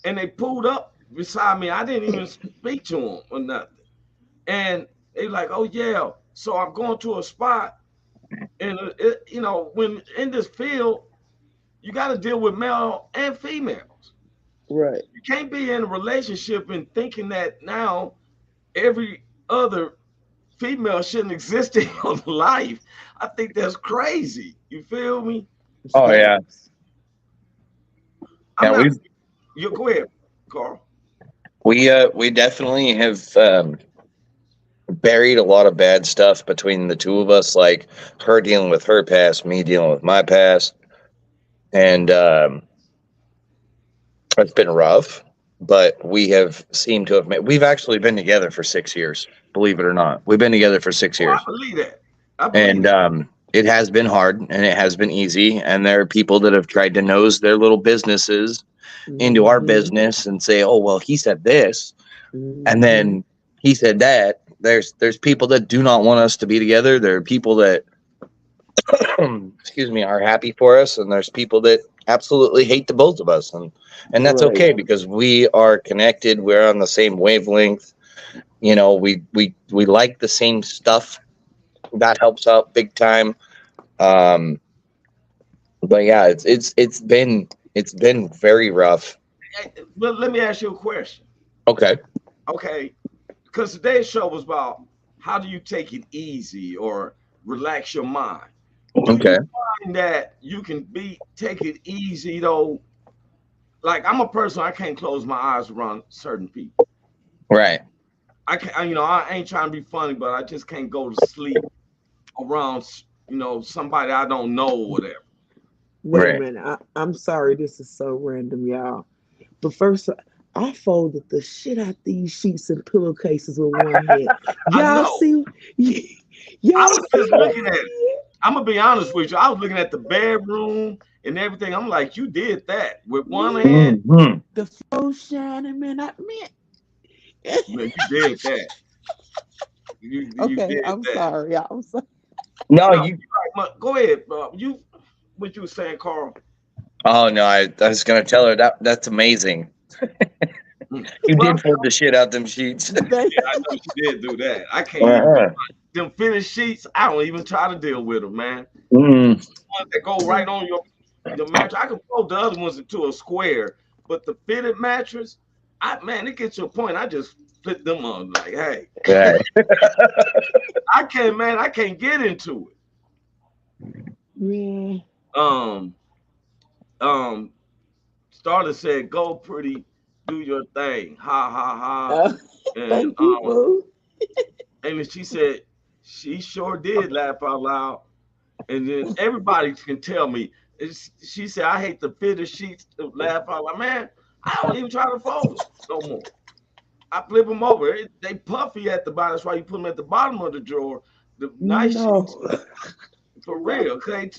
C: And they pulled up beside me. I didn't even speak to them or nothing. And they like, oh yeah. So I'm going to a spot, and when in this field, you got to deal with male and females.
D: Right.
C: You can't be in a relationship and thinking that now every other female shouldn't exist in your life. I think that's crazy. You feel me?
D: It's
E: Oh yeah.
D: facts.
C: I'm
E: Yeah,
C: not. You go ahead, Carl.
E: we definitely have buried a lot of bad stuff between the two of us, like her dealing with her past, me dealing with my past, and it's been rough. But we have seemed to have made. We've actually been together for 6 years. Believe it or not, we've been together for six
C: Oh, I
E: years,
C: believe that. I believe
E: and
C: that.
E: it has been hard and it has been easy. And there are people that have tried to nose their little businesses into our
D: Mm-hmm.
E: business and say, "Oh, well, he said this, and
D: Mm-hmm.
E: then he said that." There's people that do not want us to be together. There are people that excuse me, are happy for us, and there's people that absolutely hate the both of us, and that's
D: Right.
E: okay because we are connected. We're on the same wavelength. We like the same stuff. That helps out big time. Um, but yeah, it's been It's been very rough.
C: But let me ask you a question.
E: Okay.
C: Okay, because today's show was about how do you take it easy or relax your mind. Do
E: Okay.
C: you find that you can take it easy though? Like I'm a person, I can't close my eyes around certain people.
E: Right.
C: I can't, I ain't trying to be funny, but I just can't go to sleep around, somebody I don't know or whatever.
D: Wait a
E: Right.
D: minute. I'm sorry. This is so random, y'all. But first, I folded the shit out these sheets and pillowcases with one hand.
C: I
D: Y'all
C: know.
D: see?
C: I
D: Y'all
C: was
D: see
C: just
D: what I
C: looking at it.
D: did?
C: I'm gonna be honest with you. I was looking at the bedroom and everything. I'm like, you did that with one hand.
D: Man,
E: Hmm.
D: the flow shining, man.
C: Man, you did that. You
D: Okay,
C: did
D: I'm
C: that.
D: sorry, y'all. I'm sorry.
E: No,
C: No,
E: you.
C: go ahead. What you were saying, Carl?
E: Oh no, I was gonna tell her that's amazing. You
C: Well,
E: did fold the shit out them sheets.
D: Thank
C: yeah, I know she did do that. I can't even
E: Uh-huh.
C: them finished sheets. I don't even try to deal with them, man.
E: Mm.
C: Ones that go right on your mattress. I can fold the other ones into a square, but the fitted mattress, it gets to a point. I just flip them on like, hey,
E: Right.
C: I can't get into
D: Yeah.
C: it. Um, Starter said, "Go pretty, do your thing, ha ha ha,"
D: Uh,
C: and
D: thank you, boo.
C: and then she said she sure did laugh out loud, and then everybody can tell me. She said, "I hate the fitted sheets to laugh out loud." Man, I don't even try to fold them no more. I flip them over. They puffy at the bottom. That's why you put them at the bottom of the drawer. The nice
D: No.
C: sheets, for real, okay?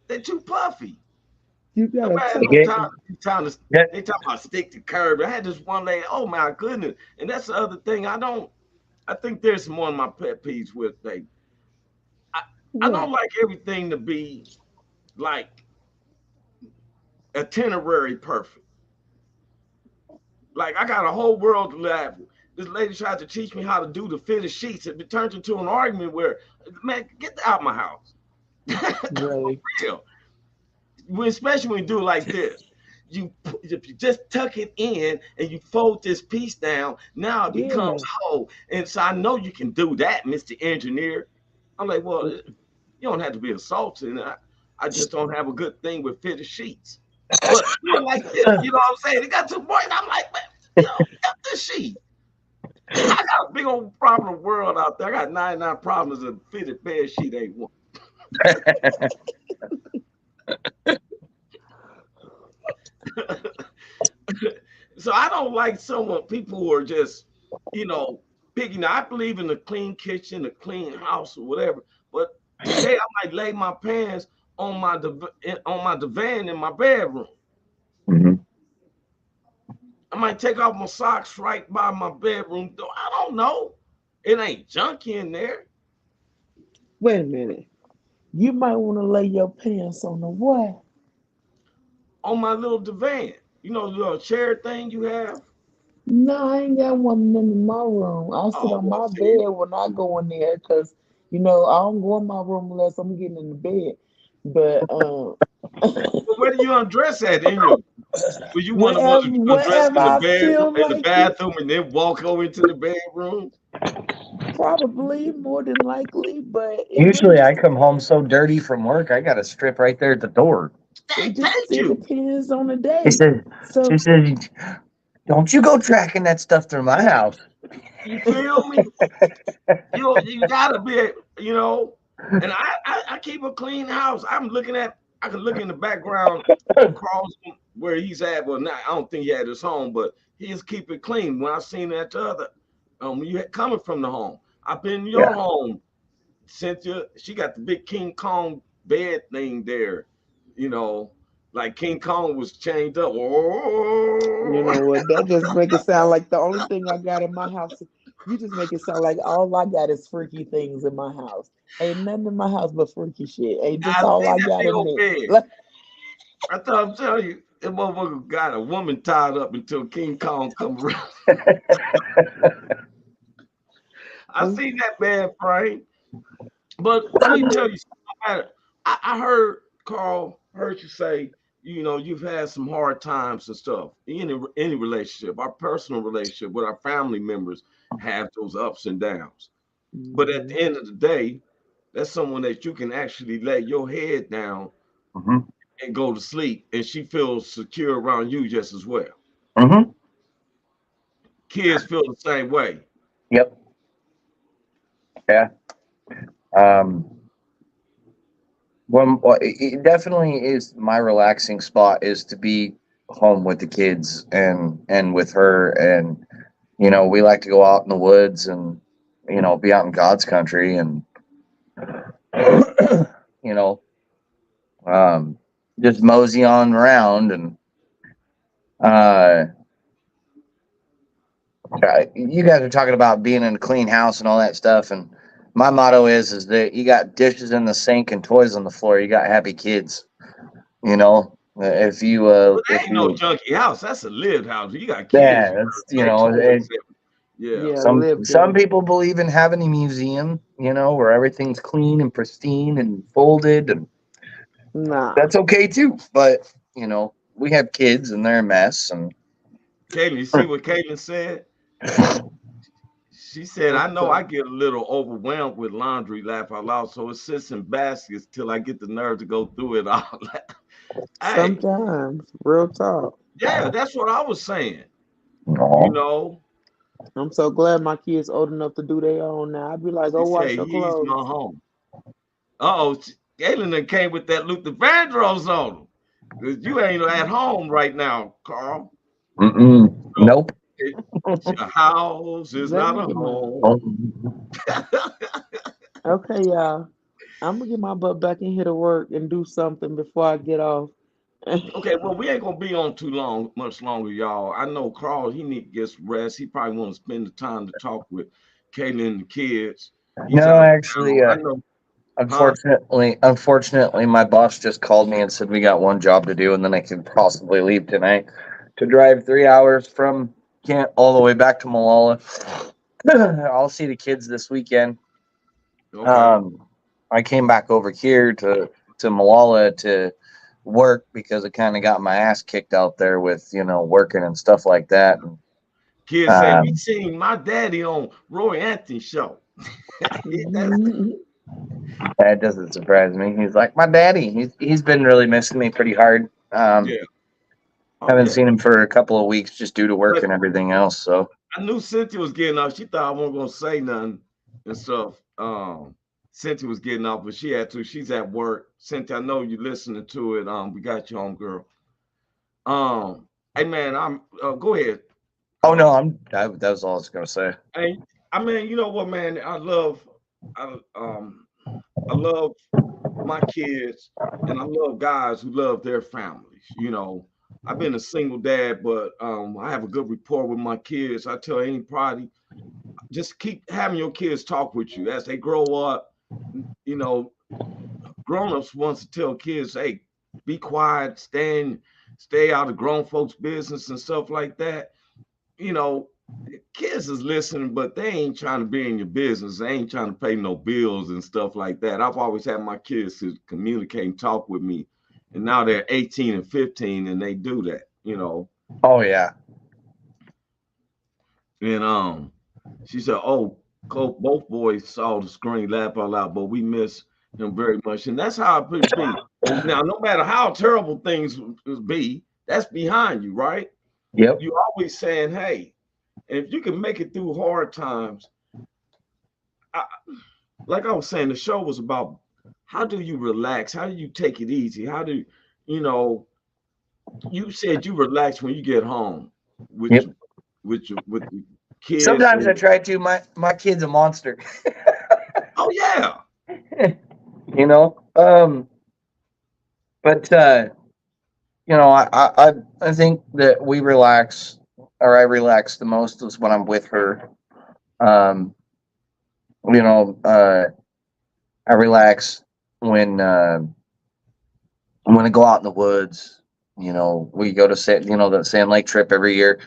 C: They're too puffy.
D: You gotta
C: Nobody has
D: take
C: no
E: Okay.
C: time to.
E: Yeah.
C: They talk about stick to curb. I had this one lady. Oh my goodness! And that's the other thing. I think there's more of my pet peeves with they. I, I
D: what?
C: don't like everything to be like itinerary perfect. Like I got a whole world to laugh. This lady tried to teach me how to do the fitted sheets. It turned into an argument where, man, get out of my house. For
D: Really?
C: real. Especially when you do it like this. If you just tuck it in and you fold this piece down, now it becomes
D: Yeah.
C: whole. And so I know you can do that, Mr. Engineer. I'm like, well, you don't have to be assaulted. I just don't have a good thing with fitted sheets. But like this, you know what I'm saying? It got to a point, I'm like, man, got this sheet. I got a big old problem world out there. I got 99 problems, and fitted bed sheet ain't one. So I don't like people who are just, you know, picking. I believe in a clean kitchen, a clean house, or whatever. But today I might lay my pants on my divan in my bedroom.
E: Mhm.
C: I might take off my socks right by my bedroom door. I don't know. It ain't junky in there
D: Wait a minute. You might want to lay your pants on the what?
C: on my little divan. You know, the little chair thing you have.
D: No, I ain't got one in my room. I sit
C: Oh,
D: on
C: well,
D: my
C: see.
D: bed when I go in there because, I don't go in my room unless I'm getting in the bed. But
C: Well, where do you undress at in your? Were you one of the ones who undress
D: wherever I feel
C: in the
D: like it,
C: bathroom and then walk over into the bedroom?
D: probably more than likely. But
E: Usually, I come home so dirty from work, I got to strip right there at the door.
D: it
C: Thank
D: just it
C: you.
D: depends on the
E: She
D: day.
E: said, "She
D: So
E: said, don't you go tracking that stuff through my house."
C: You feel me? You gotta be, you know. And I keep a clean house. I can look in the background of Carl's where he's at. Well, now I don't think he had his home, but he's keep it clean. When I seen that the other, you coming from the home. I've been in your
E: Yeah.
C: home, Cynthia. She got the big King Kong bed thing there, you know, like King Kong was chained up.
D: you
C: Oh,
D: know what? That just make it sound like the only thing I got in my house. You just make it sound like all I got is freaky things in my house. Ain't nothing in my house but freaky shit. Ain't just
C: I
D: all
C: seen
D: I
C: that
D: got
C: big
D: in
C: old
D: there.
C: bed.
D: Like,
C: I thought I'm telling you, that motherfucker got a woman tied up until King Kong come around. I
D: oh,
C: seen that bad frame. But let me tell you something. I heard Carl heard you say you've had some hard times and stuff. Any relationship, our personal relationship with our family members have those ups and downs. But at
D: Mhm.
C: the end of the day, that's someone that you can actually let your head down
E: Mm-hmm.
C: and go to sleep, and she feels secure around you just as well.
E: Mm-hmm.
C: Kids feel the same way.
E: Yep. Yeah. Um, well, it definitely is my relaxing spot is to be home with the kids and with her, and we like to go out in the woods and be out in God's country, and you know um, just mosey on around, and uh, you guys are talking about being in a clean house and all that stuff, and my motto is that you got dishes in the sink and toys on the floor, you got happy kids.
C: But that
E: If
C: ain't no
E: you
C: junky house. That's a lived house. You got kids.
E: yeah,
C: You
E: that's
C: got toys. Yeah.
D: Yeah, lived
E: some
D: in.
E: people believe in having a museum, where everything's clean and pristine and folded, and
D: Nah.
E: that's okay too. But we have kids and they're a mess, and
C: Caitlin, you see what Caitlin said? She said, I
D: What's
C: know
D: up?
C: I get a little overwhelmed with laundry, laugh out loud, so it sits in baskets till I get the nerve to go through it all. Hey,
D: Sometimes, real talk.
C: yeah, that's what I was saying. You
E: no.
C: know,
D: I'm so glad my kids old enough to do their own now. I'd be like,
C: she
D: go
C: said,
D: wash your
C: he's my
D: clothes.
C: home. Uh-oh, Caitlin done came with that Luther Vandross on him. Because you ain't at home right now, Carl.
E: Mm-mm.
C: So,
E: Nope.
C: a house is
D: Let
C: not
D: me
C: a
D: get my
C: home.
E: Oh.
D: okay, y'all. I'm gonna get my butt back in here to work and do something before I get off.
C: Okay, well, we ain't gonna be on too long, much longer, y'all. I know Carl, he need to get some rest. He probably want to spend the time to talk with Kaylin and the kids. He's
E: No,
C: out of
E: actually,
C: town. I know, huh?
E: unfortunately, my boss just called me and said we got one job to do, and then I can possibly leave tonight to drive 3 hours from Kent all the way back to Malala. I'll see the kids this weekend.
C: Okay.
E: Um, I came back over here to Malala to work because I kind of got my ass kicked out there with working and stuff like that. And,
C: Kids say we
E: um,
C: seen my daddy on Roy Anthony show. That's
E: that doesn't surprise me. He's like my daddy. He's been really missing me pretty hard.
C: yeah. Oh
E: Haven't
C: yeah.
E: seen him for a couple of weeks just due to work
C: But
E: and everything else. So
C: I knew Cynthia was getting off. She thought I wasn't gonna say nothing and stuff. Cynthia was getting off, but she had to. She's at work. Cynthia, I know you listening to it. We got you home, girl. Hey man, I'm go ahead,
E: oh no,
C: Carl.
E: that was all I was gonna say.
C: Hey, I mean, you know what, man? I love my kids, and I love guys who love their families. I've been a single dad, but I have a good rapport with my kids. I tell anybody, just keep having your kids talk with you as they grow up. You know, grown-ups wants to tell kids, hey, be quiet, stay out of grown folks' business and stuff like that. You know, kids is listening, but they ain't trying to be in your business. They ain't trying to pay no bills and stuff like that. I've always had my kids to communicate and talk with me. And now they're 18 and 15 and they do that.
E: Oh yeah.
C: And she said, oh, both boys saw the screen, laugh out loud, but we miss him very much. And that's how it be. Now, no matter how terrible things be, that's behind you, right?
E: Yep.
C: You always saying, hey, if you can make it through hard times, I, like I was saying, the show was about how do you relax? How do you take it easy? How do you know? You said you relax when you get home with
E: Yep.
C: with the kids
E: Sometimes I
C: and
E: try to. My kid's a monster.
C: oh yeah,
E: you know. But I think that we relax, or I relax the most is when I'm with her. Um, you know, I relax when I go out in the woods. We go to the Sand Lake trip every year.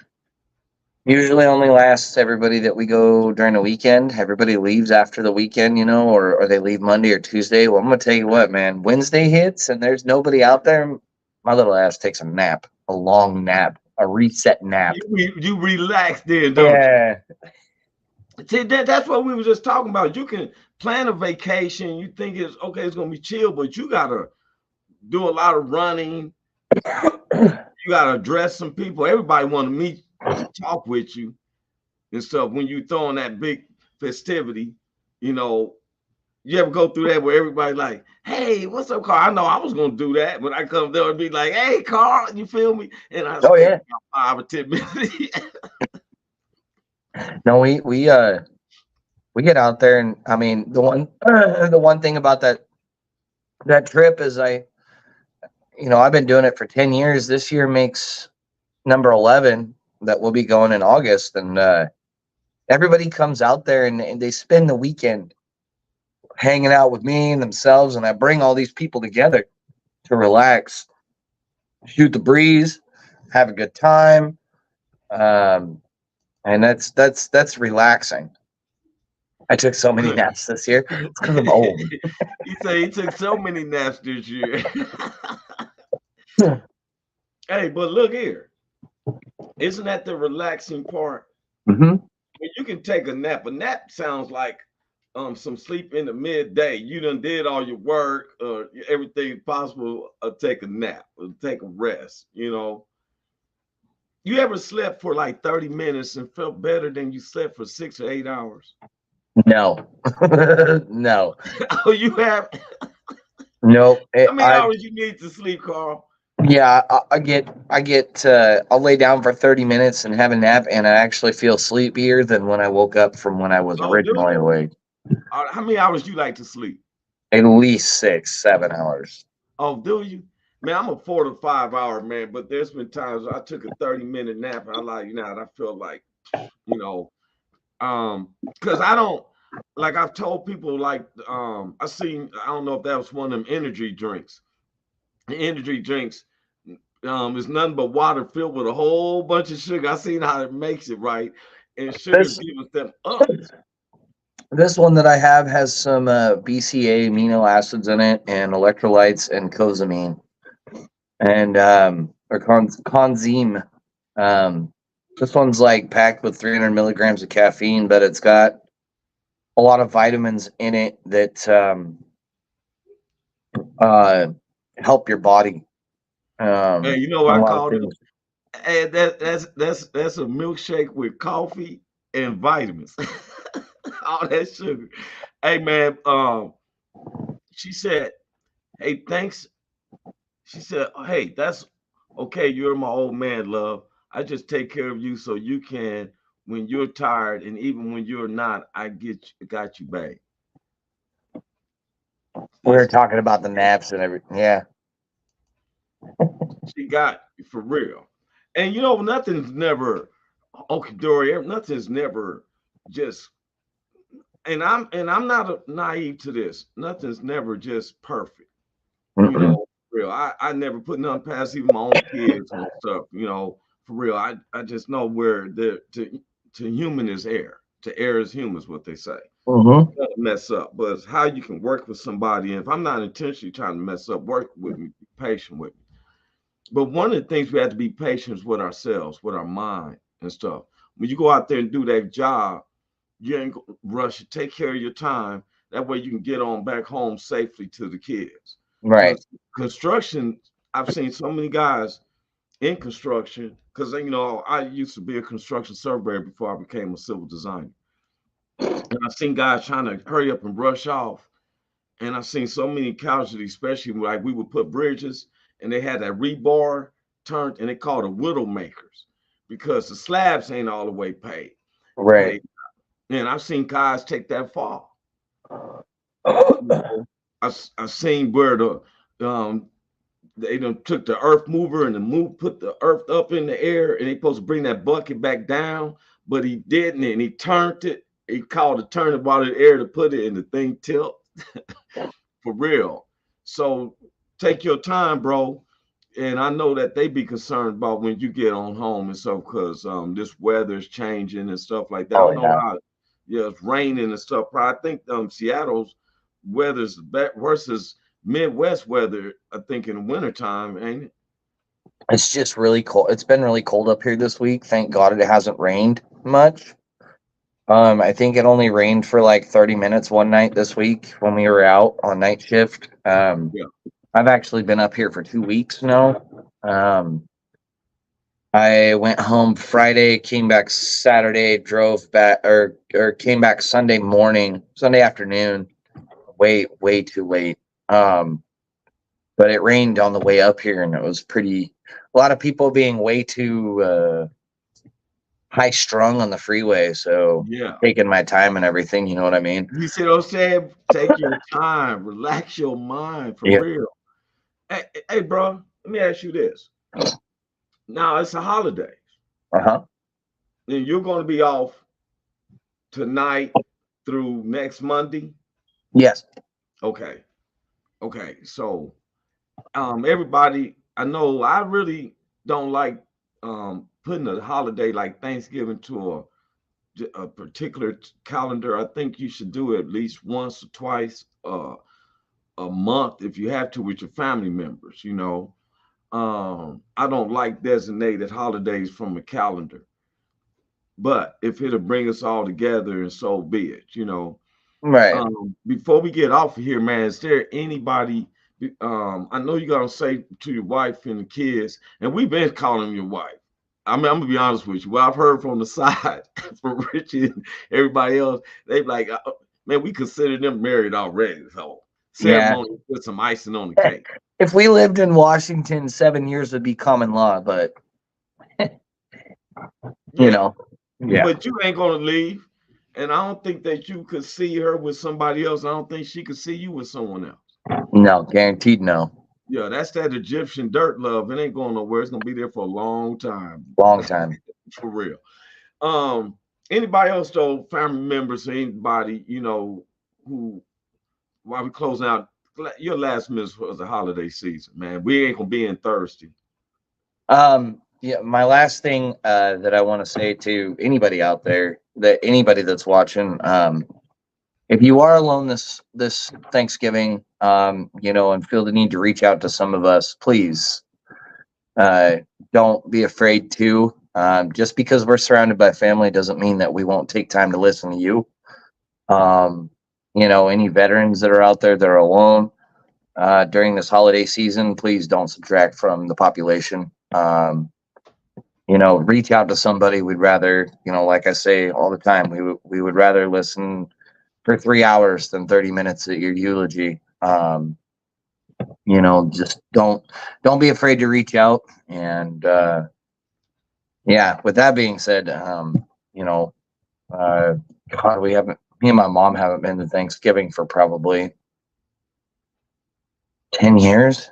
E: Usually only lasts everybody that we go during the weekend. Everybody leaves after the weekend, or they leave Monday or Tuesday. Well, I'm gonna tell you what, man. Wednesday hits and there's nobody out there. my little ass takes a nap, a long nap, a reset nap.
C: You relax then, don't
E: Yeah.
C: you? See, that's what we were just talking about. You can plan a vacation. You think it's okay, it's gonna be chill, but you gotta do a lot of running. You gotta address some people. Everybody want to meet, talk with you and stuff. When you throwing that big festivity, you know, you ever go through that where everybody like, hey, what's up, Carl? I know I was gonna do that, but I come there and be like, hey, Carl, you feel me? And I
E: Oh
C: stay
E: yeah.
C: about 5 or 10 minutes.
E: No, we get out there, and I mean the one thing about that trip is I've been doing it for 10 years. This year makes number 11 that we'll be going in August, and everybody comes out there and they spend the weekend hanging out with me and themselves, and I bring all these people together to relax, shoot the breeze, have a good time, and that's relaxing. I took so many naps this year. It's because I'm old.
C: He said he took so many naps this year. Hey, but look here. Isn't that the relaxing part?
E: Mm-hmm.
C: When you can take a nap. A nap sounds like some sleep in the midday. You done did all your work or everything possible. Take a nap or take a rest. You ever slept for like 30 minutes and felt better than you slept for 6 or 8 hours?
E: No. No.
C: Oh, you have?
E: Nope.
C: How many hours you need to sleep, Carl?
E: Yeah, I'll lay down for 30 minutes and have a nap, and I actually feel sleepier than when I woke up from when I was originally awake.
C: How many hours you like to sleep?
E: At least 6, 7 hours.
C: Oh, do you? Man, I'm a 4 to 5 hour man, but there's been times I took a 30-minute nap and I feel like, because I don't, like I've told people, like, I don't know if that was one of them energy drinks. The energy drinks is nothing but water filled with a whole bunch of sugar. I seen how it makes it, right? And sugar gives them up.
E: This one that I have has some BCA amino acids in it, and electrolytes, and cosamine, and or coenzyme. This one's like packed with 300 milligrams of caffeine, but it's got a lot of vitamins in it that help your body.
C: Hey, you know what I call it? Hey, that's a milkshake with coffee and vitamins. All that sugar. Hey man, she said, hey, thanks. She said, hey, that's okay. You're my old man, love. I just take care of you so you can when you're tired, and even when you're not, got you, babe.
E: We were talking about the naps and everything. Yeah.
C: She got you for real. And nothing's never okay, Dory, nothing's never just, and I'm not naive to this. Nothing's never just perfect. Real. I never put nothing past even my own kids and stuff, for real. I just know where to human is air. To err is human is what they say. Mess up, but it's how you can work with somebody. And if I'm not intentionally trying to mess up, work with me, be patient with me. But one of the things we have to be patient with ourselves, with our mind and stuff. When you go out there and do that job, you ain't rush it. Take care of your time. That way you can get on back home safely to the kids.
E: Right.
C: Construction, I've seen so many guys in construction, because I used to be a construction surveyor before I became a civil designer. And I've seen guys trying to hurry up and rush off. And I've seen so many casualties, especially like we would put bridges and they had that rebar turned, and they called it widow makers because the slabs ain't all the way paid.
E: Right.
C: And I've seen guys take that fall. I've seen where they done took the earth mover and put the earth up in the air, and they supposed to bring that bucket back down, but he didn't, and he turned it. He called it turn it while in the air to put it, and the thing tilt. For real. So take your time, bro. And I know that they be concerned about when you get on home and stuff, because this weather's changing and stuff like that. I don't know how. Yeah, it's raining and stuff. I think Seattle's weather's versus Midwest weather, I think in the wintertime, ain't it?
E: It's just really cold. It's been really cold up here this week. Thank God it hasn't rained much. I think it only rained for like 30 minutes one night this week when we were out on night shift.
C: Yeah.
E: I've actually been up here for 2 weeks now. I went home Friday, came back Saturday, drove back or came back Sunday morning, Sunday afternoon, way too late. But it rained on the way up here, and it was pretty. A lot of people being way too high strung on the freeway, so
C: Yeah.
E: taking my time and everything. You know what I mean?
C: You see what I'm saying? Take your time, relax your mind for
E: Yeah.
C: real. Hey, bro, let me ask you this. Now it's a holiday,
E: Uh-huh.
C: and you're going to be off tonight through next Monday.
E: Yes.
C: Okay. Okay. So, everybody, I know I really don't like putting a holiday like Thanksgiving to a particular calendar. I think you should do it at least once or twice a month if you have to with your family members. I don't like designated holidays from a calendar, but if it'll bring us all together, and so be it.
E: Right.
C: Before we get off of here, man, is there anybody? I know you gotta say to your wife and the kids, and we've been calling them your wife. I mean, I'm gonna be honest with you. Well, I've heard from the side from Richie and everybody else, they like, man, we consider them married already. So
E: Yeah.
C: ceremony with some icing on the cake.
E: If we lived in Washington, 7 years would be common law, but you
C: Yeah,
E: know, yeah.
C: but you ain't gonna leave, and I don't think that you could see her with somebody else. I don't think she could see you with someone else.
E: No, guaranteed no.
C: Yeah, that's that Egyptian dirt love. It ain't going nowhere. It's gonna be there for a long time,
E: Long time.
C: for real. Anybody else though, family members, or anybody who, while we closing out, your last miss was the holiday season, man. We ain't gonna be in Thursday.
E: Yeah, my last thing that I want to say to anybody out there, that anybody that's watching, if you are alone this Thanksgiving, and feel the need to reach out to some of us, please don't be afraid to. Just because we're surrounded by family doesn't mean that we won't take time to listen to you. Any veterans that are out there that are alone during this holiday season, please don't subtract from the population. Reach out to somebody. We'd rather, like I say all the time, we would rather listen for 3 hours than 30 minutes at your eulogy. Just don't be afraid to reach out. And yeah, with that being said, God, me and my mom haven't been to Thanksgiving for probably 10 years.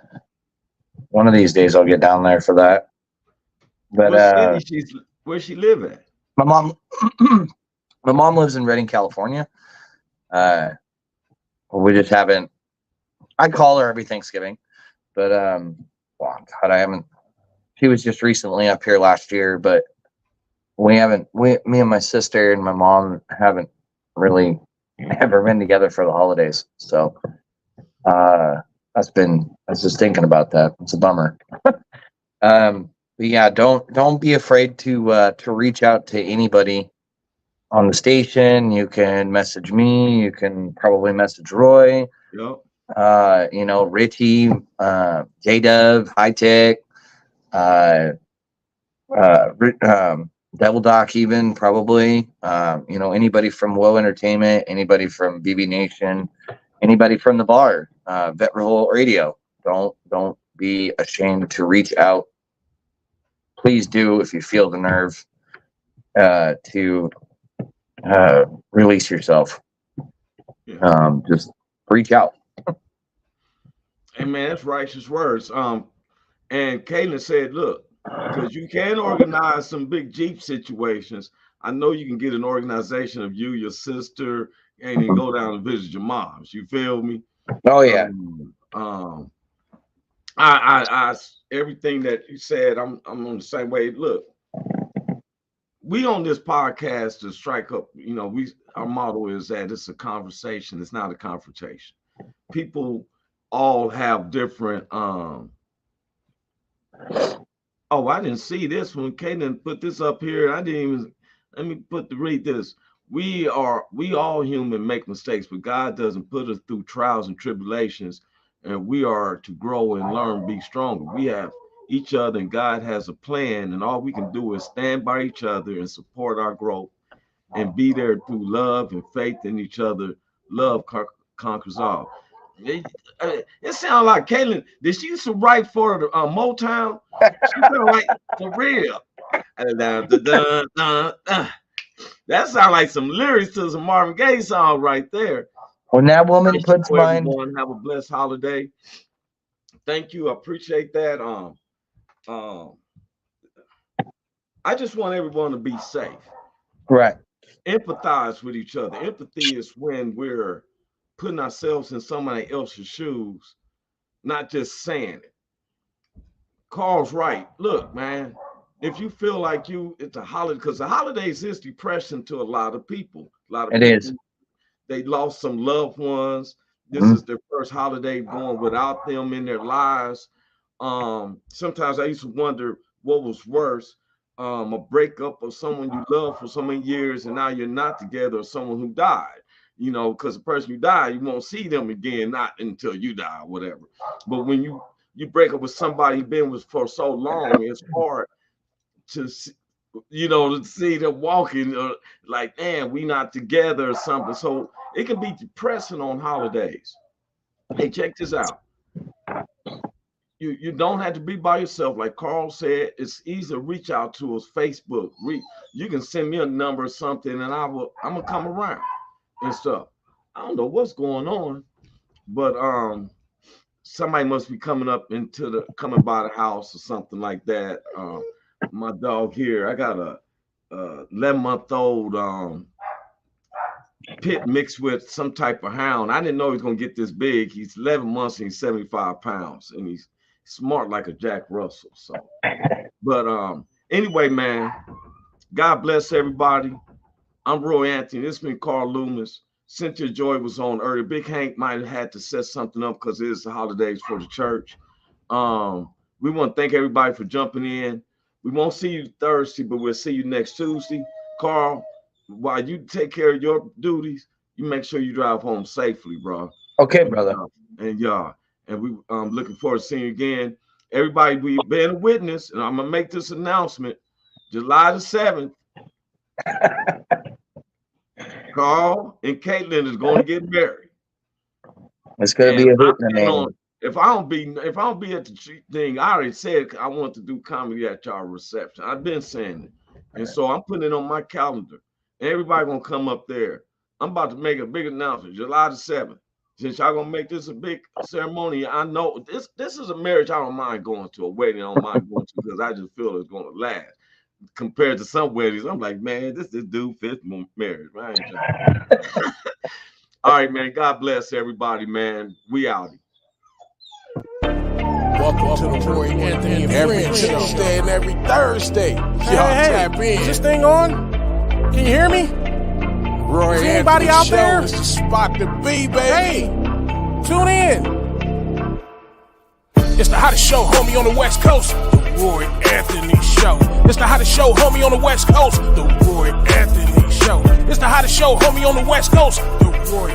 E: One of these days I'll get down there for that. But
C: What city where she live at?
E: my mom my mom lives in Redding, California. We just haven't. I call her every Thanksgiving, but God, I haven't. She was just recently up here last year, but we haven't. Me and my sister and my mom haven't really ever been together for the holidays. So I was just thinking about that. It's a bummer. But yeah, don't be afraid to reach out to anybody on the station. You can message me. You can probably message Roy.
C: Yep.
E: Richie, J-Dub, High Tech, Devil Doc, even probably. Anybody from Woe Entertainment, anybody from BB Nation, anybody from the bar, Vet Revolt Radio. Don't be ashamed to reach out. Please do if you feel the nerve to release yourself.
C: Yeah.
E: Just reach out.
C: Hey man, that's righteous words. And Kaylin said, look, because you can organize some big Jeep situations. I know you can get an organization of you, your sister, and then go down and visit your moms. You feel me?
E: Oh yeah.
C: I everything that you said, I'm on the same way. Look, we on this podcast to strike up. Our motto is that it's a conversation. It's not a confrontation. People all have different Oh, I didn't see this one. Kaden put this up here. I didn't even. Let me read this. We all human make mistakes, but God doesn't put us through trials and tribulations, and we are to grow and learn, be stronger. We have each other, and God has a plan, and all we can do is stand by each other and support our growth and be there through love and faith in each other. Love conquers all. It sounds like Caitlin. Did she used to write for the Motown? She sound like for real. That sounds like some lyrics to some Marvin Gaye song right there.
E: When that woman puts mine.
C: Everyone have a blessed holiday. Thank you. I appreciate that. I just want everyone to be safe.
E: Right.
C: Empathize with each other. Empathy is when we're putting ourselves in somebody else's shoes, not just saying it. Carl's right. Look, man, if you feel like it's a holiday, because the holidays is depression to a lot of people.
E: It is.
C: They lost some loved ones. This is their first holiday going without them in their lives. Sometimes I used to wonder what was worse, a breakup of someone you love for so many years and now you're not together, or someone who died. You know, because the person who died, you won't see them again, not until you die or whatever. But when you break up with somebody you've been with for so long, it's hard to to see them walking like, man, we not together or something. So it can be depressing on holidays. Hey, check this out. You don't have to be by yourself. Like Carl said, it's easy to reach out to us. Facebook. You can send me a number or something, and I'm gonna come around and stuff. I don't know what's going on, but somebody must be coming by the house or something like that. My dog here, I got a 11-month-old pit mixed with some type of hound. I didn't know he was gonna get this big. He's 11 months and he's 75 pounds, and he's smart like a Jack Russell. So, but anyway, man, God bless everybody. I'm Roy Anthony. This has been Carl Loomis. Cynthia Joy was on earlier. Big Hank might have had to set something up because it is the holidays for the church. We want to thank everybody for jumping in. We won't see you Thursday, but we'll see you next Tuesday. Carl, while you take care of your duties, you make sure you drive home safely, bro.
E: Okay, brother.
C: And we looking forward to seeing you again. Everybody, we've been a witness, and I'm gonna make this announcement. July the 7th. Carl and Caitlin is going to get married.
E: It's going to be a hoot in the name.
C: If I don't be at the thing, I already said I want to do comedy at y'all reception. I've been saying it, and so I'm putting it on my calendar. And everybody gonna come up there. I'm about to make a big announcement, July the 7th. Since y'all gonna make this a big ceremony, I know this is a marriage I don't mind going to, a wedding I don't mind going to, because I just feel it's gonna last. Compared to some weddings, I'm like, man, this dude fifth marriage, right? All right, man. God bless everybody, man. We out.
B: Welcome to the Roy Anthony
A: Every Tuesday and every Thursday. Y'all tap in.
B: Is this thing on? Can you hear me?
A: Roy
B: Is anybody out
A: Show
B: there?
A: is the spot to be, baby.
B: Hey, tune in.
A: It's the hottest show, homie, on the West Coast. The Roy Anthony Show. It's the hottest show, homie, on the West Coast. The Roy Anthony Show. It's the hottest show, homie, on the West Coast. The Roy